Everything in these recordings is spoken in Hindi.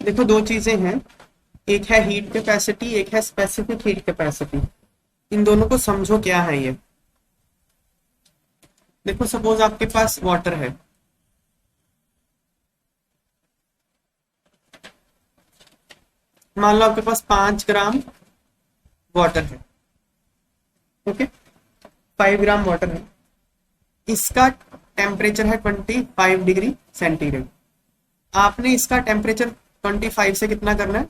देखो दो चीजें हैं, एक है हीट कैपेसिटी, एक है स्पेसिफिक हीट कैपेसिटी। इन दोनों को समझो क्या है ये। देखो सपोज आपके पास वाटर है, मान लो आपके पास 5 ग्राम वाटर है। ओके, 5 ग्राम वाटर है, इसका टेम्परेचर है 25 डिग्री सेंटीग्रेड। आपने इसका टेम्परेचर 25 से कितना करना है,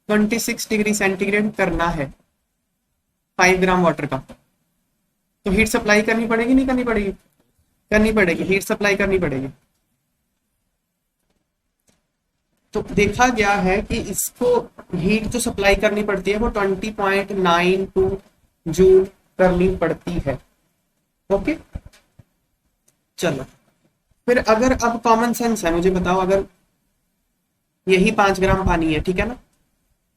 26 डिग्री सेंटीग्रेड करना है 5 ग्राम वाटर का। तो हीट सप्लाई करनी पड़ेगी नहीं करनी पड़ेगी? करनी पड़ेगी, हीट सप्लाई करनी पड़ेगी। तो देखा गया है कि इसको हीट जो सप्लाई करनी पड़ती है वो 20.92 करनी पड़ती है। ओके, चलो फिर अगर अब कॉमन सेंस है, मुझे बताओ, अगर यही 5 ग्राम पानी है, ठीक है ना,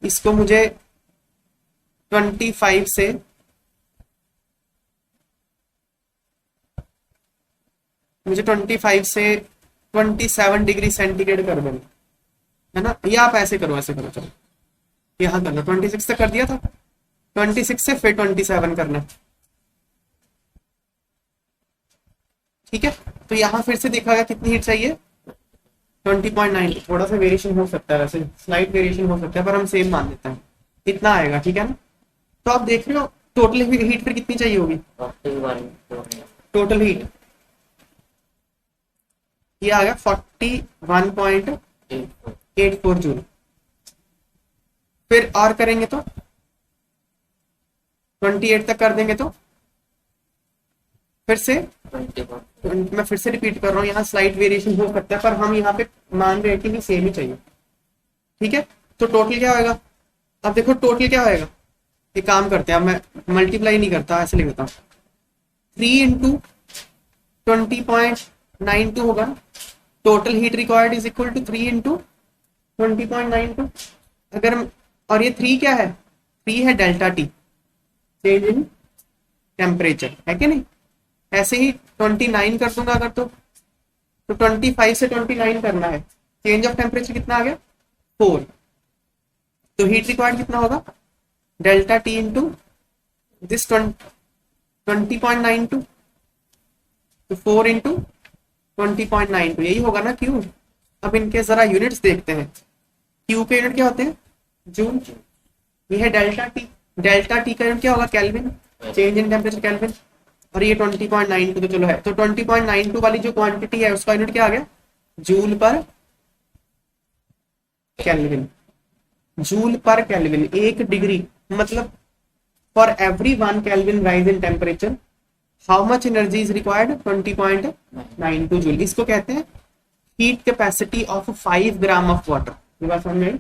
इसको मुझे 25 से मुझे 25 से 27 डिग्री सेंटीग्रेड कर देना है ना, या आप ऐसे करो चलो, यहाँ करना 26 तक कर दिया था, 26 से फिर 27 करना है, ठीक है। तो यहाँ फिर से देखा गया कितनी हीट चाहिए, 20.9। थोड़ा सा वेरिएशन हो सकता है, वैसे स्लाइट वेरिएशन हो सकता है, पर हम सेम मान लेते हैं, इतना आएगा, ठीक है ना। तो आप देख रहे हो टोटल हीट फिर कितनी चाहिए होगी, 41 टोटल हीट, ये आ गया 41.84 जूल। फिर और करेंगे तो 28 तक कर देंगे तो फिर से, मैं फिर से रिपीट कर रहा हूँ, यहाँ स्लाइट वेरिएशन हो सकता है, पर हम यहाँ पे मान रहे हैं कि सेम ही चाहिए, ठीक है। तो टोटल क्या होगा, अब देखो टोटल क्या होगा, ये काम करते हैं, अब मैं मल्टीप्लाई नहीं करता, ऐसे लिख देता हूँ, 3 × 20.92 होगा। Total heat required is equal to 3 × 20.92। अगर, और ये 3 क्या है, 3 है delta T, change in temperature, है कि नहीं। ऐसे ही 29 कर दूंगा अगर, तो 25 से 29 करना है, चेंज ऑफ टेम्परेचर कितना आ गया, 4। तो हीट रिक्वायर्ड कितना होगा, डेल्टा टी इंटू दिस 20.92, तो 4 इंटू 20.92, यही होगा ना क्यू। अब इनके जरा यूनिट्स देखते हैं, क्यू के यूनिट क्या होते हैं, जूल। ये है डेल्टा टी, डेल्टा टी का यूनिट क्या होगा, kelvin, change in temperature kelvin. और ये 20.92 तो चलो है, तो 20.92 वाली जो क्वांटिटी है उसका यूनिट क्या आ गया, joule per kelvin. Joule per kelvin, 1 degree मतलब for every 1 kelvin rise in temperature how much energy is required, 20.92 joule. इसको कहते हैं heat capacity of 5 gram of water. ये बात समझ में,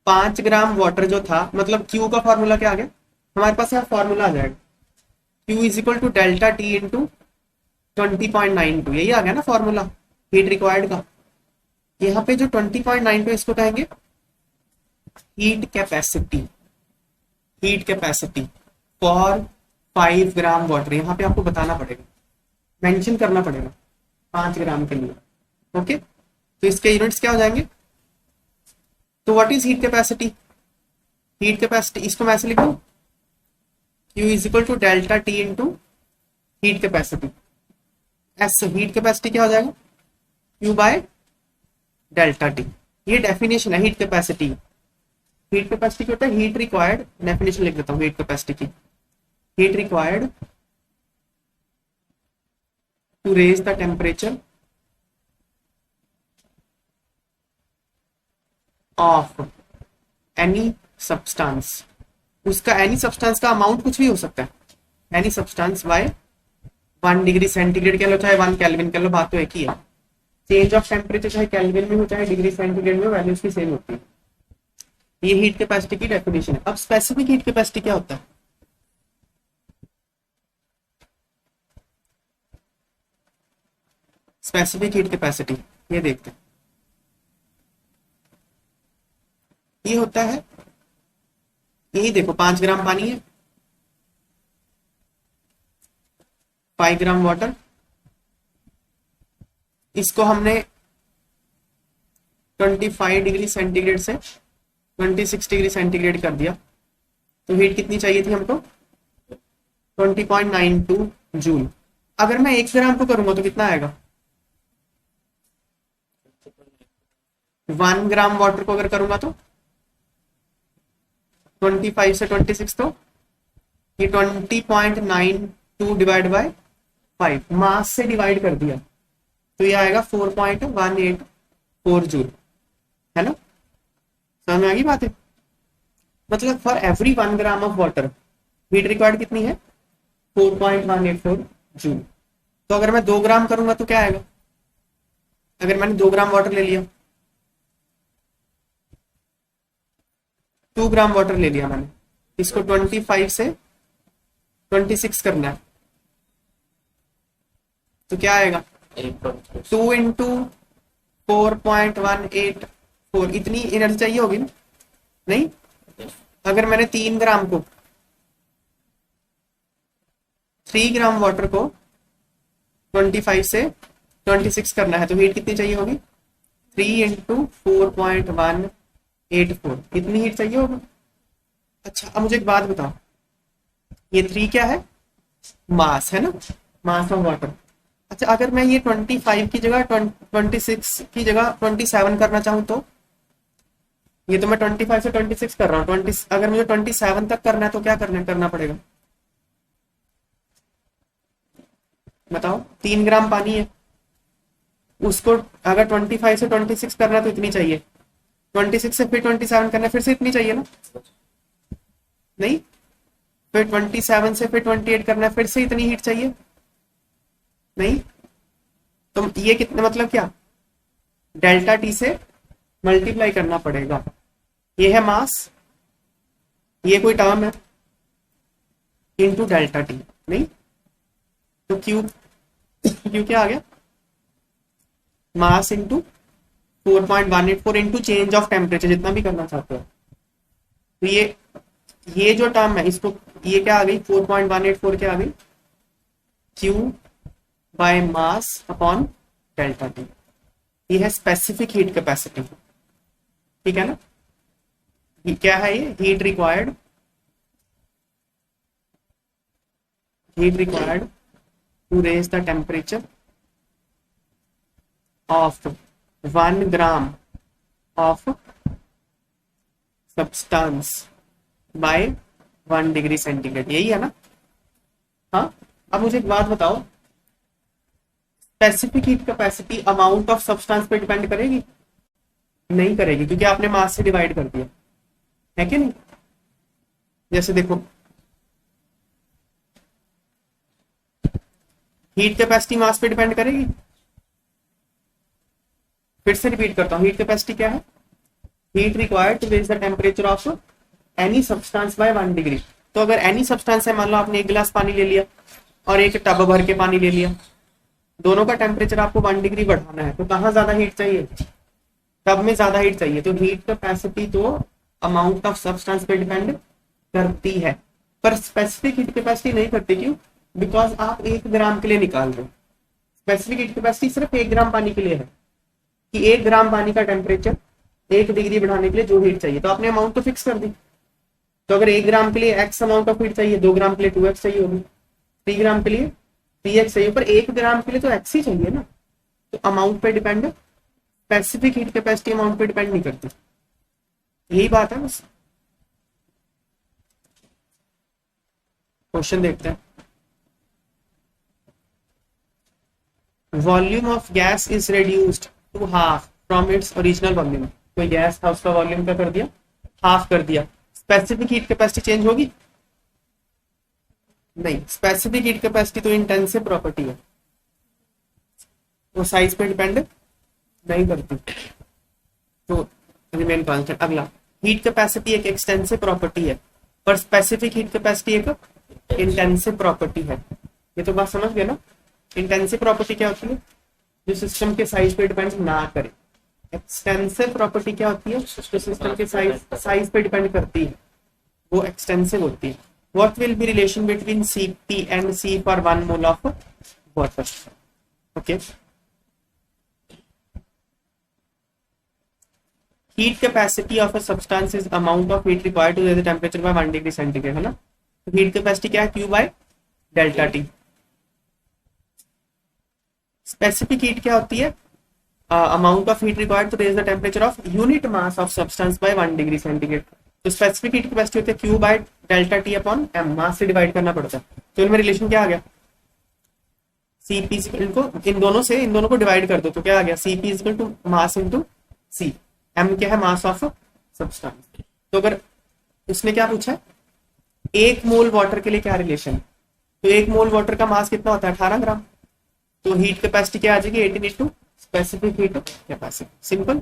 5 ग्राम वाटर जो था, मतलब क्यू का फॉर्मूला क्या आ गया हमारे पास, यहाँ फॉर्मूला आ जाएगा, Q is equal to delta T into 20.92, यही आ गया ना फॉर्मूला हीट रिक्वायर्ड का। यहाँ पे जो 20.92 इसको कहेंगे heat capacity, heat capacity for 5 gram water. यहाँ पे आपको बताना पड़ेगा, मेंशन करना पड़ेगा 5 ग्राम के लिए। ओके, तो इसके यूनिट्स क्या हो जाएंगे, तो what is heat capacity, heat capacity इसको मैं ऐसे लिख दूं, Q is equal to delta T into heat capacity. S heat capacity क्या हो जाएगा, Q बाय डेल्टा टी। ये डेफिनेशन है हीट कैपेसिटी। हीट कैपेसिटी क्या होता है, हीट रिक्वायर्ड, डेफिनेशन लिख देता हूँ हीट कैपेसिटी की, heat required to raise the temperature of any substance. उसका एनी सब्सटेंस का अमाउंट कुछ भी हो सकता है, any substance by 1 degree centigrade कह लो चाहे 1 केल्विन कह लो, बात तो एक ही है। चेंज ऑफ टेम्परेचर चाहे केल्विन में हो चाहे डिग्री सेंटीग्रेड में, वैल्यू उसकी सेम होती है। ये हीट कैपेसिटी की डेफिनेशन है। अब स्पेसिफिक हीट कैपेसिटी क्या होता है, स्पेसिफिक हीट कैपेसिटी ये देखते हैं। ये होता है, यही देखो 5 ग्राम पानी है, 5 ग्राम वाटर, इसको हमने 25 डिग्री सेंटीग्रेड से 26 डिग्री सेंटीग्रेड कर दिया, तो हीट कितनी चाहिए थी हमको? 20.92 जूल। अगर मैं 1 ग्राम को करूंगा तो कितना आएगा? 1 ग्राम वाटर को अगर करूंगा तो 25 से 26, तो ये 20.92 डिवाइड बाय 5 मास से डिवाइड कर दिया, तो ये आएगा 4.184 जूल, है ना? समझ में आ गई बात है? मतलब for every 1 gram of water heat required कितनी है? 4.184 जूल। तो अगर मैं 2 ग्राम करूंगा तो क्या आएगा? अगर मैंने 2 ग्राम वाटर ले लिया, 2 ग्राम वाटर ले लिया मैंने, इसको 25 से 26 करना है, तो क्या आएगा? 2 इंटू 4.184, इतनी एनर्जी चाहिए होगी ना? नहीं, अगर मैंने 3 ग्राम को 3 ग्राम वाटर को 25 से 26 करना है, तो हीट कितनी चाहिए होगी? 3 इंटू 4.184, इतनी हीट चाहिए होगी। अच्छा, अब मुझे एक बात बताओ, ये 3 क्या है? मास है ना, मास ऑफ वाटर। अच्छा, अगर मैं ये 25 की जगह 26 की जगह 27 करना चाहूं तो? ये तो मैं 25 से 26 कर रहा हूँ, 20, अगर मुझे 27 तक करना है तो क्या करना पड़ेगा? बताओ। 3 ग्राम पानी है, उसको अगर 25 से 26 करना है तो इतनी चाहिए, 26 से फिर 27 करना है, फिर से इतनी चाहिए ना? नहीं, फिर 27 से फिर 28 करना है, फिर से इतनी हीट चाहिए? नहीं। तो ये कितने, मतलब क्या? डेल्टा टी से मल्टीप्लाई करना पड़ेगा। ये है मास, ये कोई टर्म है, इनटू डेल्टा टी। नहीं, तो क्यू क्या आ गया? Mass into 4.184 into change of temperature, जितना भी करना चाहते हो। तो ये जो टर्म है, इसको ये क्या आ गई? 4.184 क्या आ गई? Q by mass upon delta T. ये है स्पेसिफिक हीट कैपेसिटी, ठीक है ना? ये क्या है? ये heat required to raise the temperature of 1 gram of substance by 1 degree centigrade, यही है ना? हाँ, अब मुझे एक बात बताओ, specific heat capacity amount of substance पे डिपेंड करेगी? नहीं करेगी, क्योंकि आपने मास से डिवाइड कर दिया है कि नहीं? जैसे देखो, हीट कैपेसिटी मास पे डिपेंड करेगी? फिर से रिपीट करता हूं, हीट कैपेसिटी क्या है? Heat required to raise the temperature of any substance by 1 degree. तो अगर एनी सब्सटेंस है, मान लो आपने 1 गिलास पानी ले लिया और एक टब भर के पानी ले लिया, दोनों का टेम्परेचर आपको 1 डिग्री बढ़ाना है, तो कहाँ ज्यादा हीट चाहिए? टब में ज्यादा हीट चाहिए। तो हीट कैपेसिटी तो अमाउंट ऑफ सब्सटेंस पे डिपेंड करती है, पर स्पेसिफिक हीट कैपेसिटी नहीं करती। क्यों? बिकॉज आप 1 ग्राम के लिए निकाल रहे हो। स्पेसिफिक हीट कैपेसिटी सिर्फ 1 ग्राम पानी के लिए है, कि 1 ग्राम पानी का टेम्परेचर 1 डिग्री बढ़ाने के लिए जो हीट चाहिए, तो आपने अमाउंट तो फिक्स कर दी। तो अगर 1 ग्राम के लिए एक्स अमाउंट ऑफ हीट चाहिए, 2 ग्राम के लिए 2x चाहिए होगी, 3 ग्राम के लिए 3x चाहिए, पर 1 ग्राम के लिए तो x ही चाहिए ना। तो अमाउंट पे depend, specific heat capacity amount पे डिपेंड नहीं करती। यही बात है बस। क्वेश्चन देखते हैं। Volume of gas is reduced to half from its original volume. कोई गैस था, उसका वॉल्यूम क्या कर दिया? हाफ कर दिया। स्पेसिफिक हीट कैपेसिटी चेंज होगी? नहीं, स्पेसिफिक हीट कैपेसिटी तो इंटेंसिव प्रॉपर्टी है, वो साइज पे डिपेंड नहीं करती, तो रिमेन कांस्टेंट। अगला, हीट कैपेसिटी एक एक्सटेंसिव प्रॉपर्टी है, पर स्पेसिफिक हीट कैपेसिटी एक इंटेंसिव प्रॉपर्टी है। ये तो बात समझ गए ना? इंटेंसिव प्रॉपर्टी क्या होती है? जो सिस्टम के साइज पे डिपेंड ना करे। एक्सटेंसिव प्रॉपर्टी क्या होती है? जो सिस्टम के साइज पे डिपेंड करती है, वो एक्सटेंसिव होती है। What will be relation between Cp and C for 1 mole of water? Okay, heat capacity of a substance is amount of heat required to raise the temperature by 1 degree centigrade, है ना। तो हीट कैपेसिटी क्या है, Q by delta T. Specific heat क्या होती है, amount of heat required to raise the temperature of unit mass of substance by 1 degree centigrade. तो स्पेसिफिक हीट कैपेसिटी होती है Q by delta T upon m, मास से डिवाइड करना पड़ता है। तो इनमें रिलेशन क्या आ गया, Cp इनको इन दोनों को डिवाइड कर दो तो क्या आ गया, Cp equal to mass into C, m क्या है, मास ऑफ सब्सटेंस। तो अगर उसने क्या पूछा, 1 मोल वाटर के लिए क्या रिलेशन, तो 1 मोल वाटर का मास कितना होता है, 18 ग्राम। तो हीट कैपेसिटी क्या आ जाएगी, 18 into specific heat capacity, simple.